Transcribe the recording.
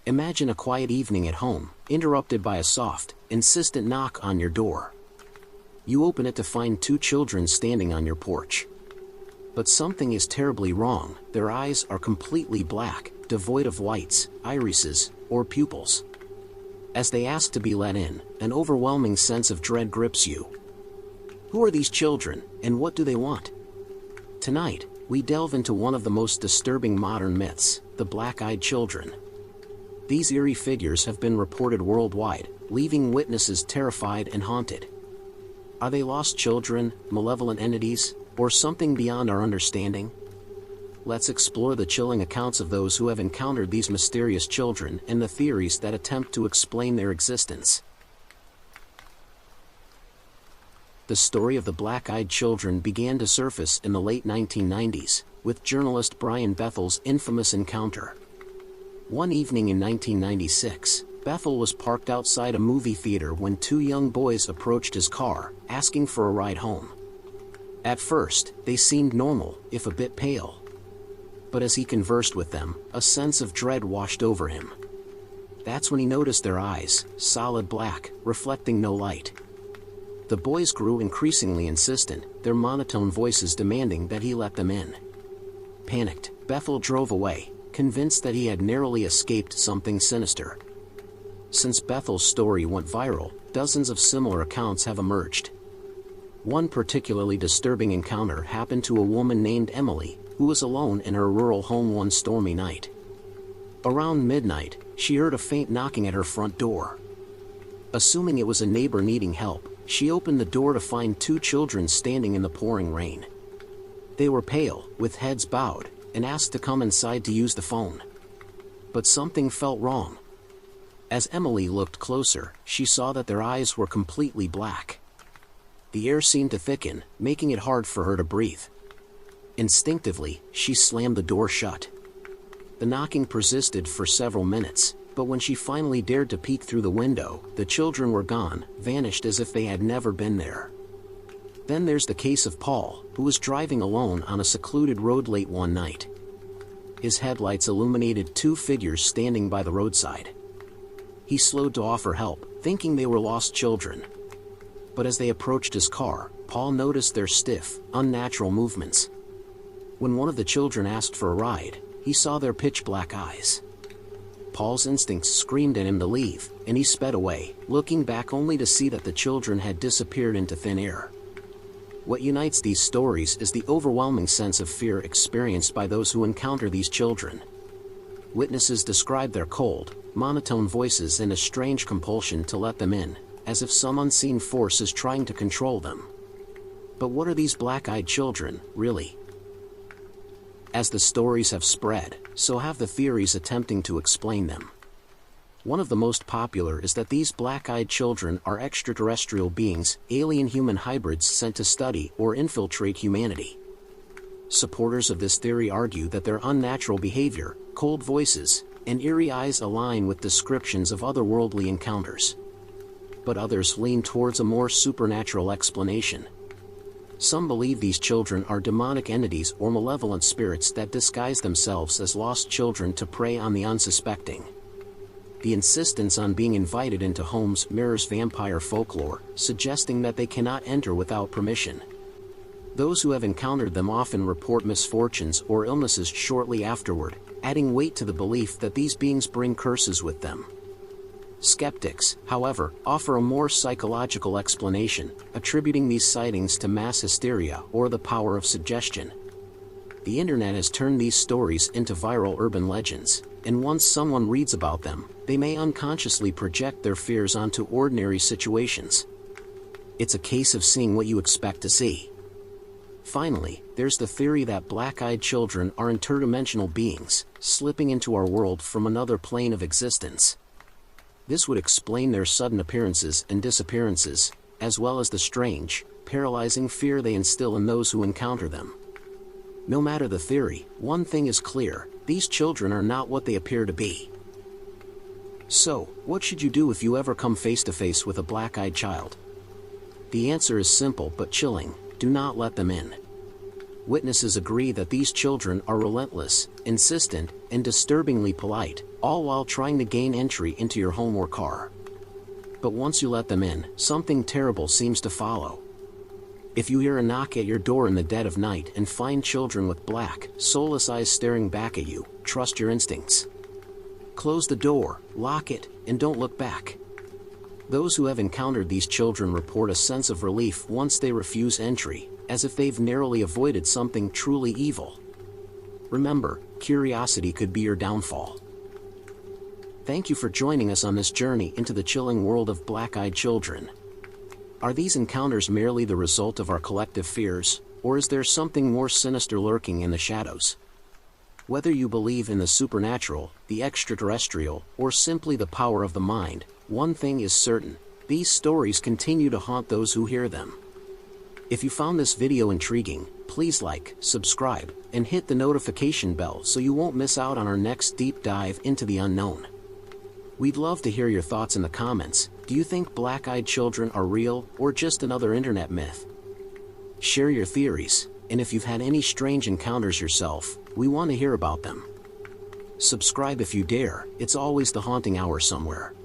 Imagine a quiet evening at home, interrupted by a soft, insistent knock on your door. You open it to find two children standing on your porch. But something is terribly wrong. Their eyes are completely black, devoid of whites, irises, or pupils. As they ask to be let in, an overwhelming sense of dread grips you. Who are these children, and what do they want? Tonight, we delve into one of the most disturbing modern myths, the black-eyed children. These eerie figures have been reported worldwide, leaving witnesses terrified and haunted. Are they lost children, malevolent entities, or something beyond our understanding? Let's explore the chilling accounts of those who have encountered these mysterious children and the theories that attempt to explain their existence. The story of the black-eyed children began to surface in the late 1990s, with journalist Brian Bethel's infamous encounter. One evening in 1996, Bethel was parked outside a movie theater when two young boys approached his car, asking for a ride home. At first, they seemed normal, if a bit pale. But as he conversed with them, a sense of dread washed over him. That's when he noticed their eyes, solid black, reflecting no light. The boys grew increasingly insistent, their monotone voices demanding that he let them in. Panicked, Bethel drove away, convinced that he had narrowly escaped something sinister. Since Bethel's story went viral, dozens of similar accounts have emerged. One particularly disturbing encounter happened to a woman named Emily, who was alone in her rural home one stormy night. Around midnight, she heard a faint knocking at her front door. Assuming it was a neighbor needing help, she opened the door to find two children standing in the pouring rain. They were pale, with heads bowed, and asked to come inside to use the phone. But something felt wrong. As Emily looked closer, she saw that their eyes were completely black. The air seemed to thicken, making it hard for her to breathe. Instinctively, she slammed the door shut. The knocking persisted for several minutes, but when she finally dared to peek through the window, the children were gone, vanished as if they had never been there. Then there's the case of Paul, who was driving alone on a secluded road late one night. His headlights illuminated two figures standing by the roadside. He slowed to offer help, thinking they were lost children. But as they approached his car, Paul noticed their stiff, unnatural movements. When one of the children asked for a ride, he saw their pitch-black eyes. Paul's instincts screamed at him to leave, and he sped away, looking back only to see that the children had disappeared into thin air. What unites these stories is the overwhelming sense of fear experienced by those who encounter these children. Witnesses describe their cold, monotone voices and a strange compulsion to let them in, as if some unseen force is trying to control them. But what are these black-eyed children, really? As the stories have spread, so have the theories attempting to explain them. One of the most popular is that these black-eyed children are extraterrestrial beings, alien-human hybrids sent to study or infiltrate humanity. Supporters of this theory argue that their unnatural behavior, cold voices, and eerie eyes align with descriptions of otherworldly encounters. But others lean towards a more supernatural explanation. Some believe these children are demonic entities or malevolent spirits that disguise themselves as lost children to prey on the unsuspecting. The insistence on being invited into homes mirrors vampire folklore, suggesting that they cannot enter without permission. Those who have encountered them often report misfortunes or illnesses shortly afterward, adding weight to the belief that these beings bring curses with them. Skeptics, however, offer a more psychological explanation, attributing these sightings to mass hysteria or the power of suggestion. The internet has turned these stories into viral urban legends, and once someone reads about them, they may unconsciously project their fears onto ordinary situations. It's a case of seeing what you expect to see. Finally, there's the theory that black-eyed children are interdimensional beings, slipping into our world from another plane of existence. This would explain their sudden appearances and disappearances, as well as the strange, paralyzing fear they instill in those who encounter them. No matter the theory, one thing is clear: these children are not what they appear to be. So, what should you do if you ever come face to face with a black-eyed child? The answer is simple but chilling: do not let them in. Witnesses agree that these children are relentless, insistent, and disturbingly polite, all while trying to gain entry into your home or car. But once you let them in, something terrible seems to follow. If you hear a knock at your door in the dead of night and find children with black, soulless eyes staring back at you, trust your instincts. Close the door, lock it, and don't look back. Those who have encountered these children report a sense of relief once they refuse entry, as if they've narrowly avoided something truly evil. Remember, curiosity could be your downfall. Thank you for joining us on this journey into the chilling world of black-eyed children. Are these encounters merely the result of our collective fears, or is there something more sinister lurking in the shadows? Whether you believe in the supernatural, the extraterrestrial, or simply the power of the mind, one thing is certain: these stories continue to haunt those who hear them. If you found this video intriguing, please like, subscribe, and hit the notification bell so you won't miss out on our next deep dive into the unknown. We'd love to hear your thoughts in the comments. Do you think black-eyed children are real, or just another internet myth? Share your theories, and if you've had any strange encounters yourself, we want to hear about them. Subscribe if you dare, it's always the haunting hour somewhere.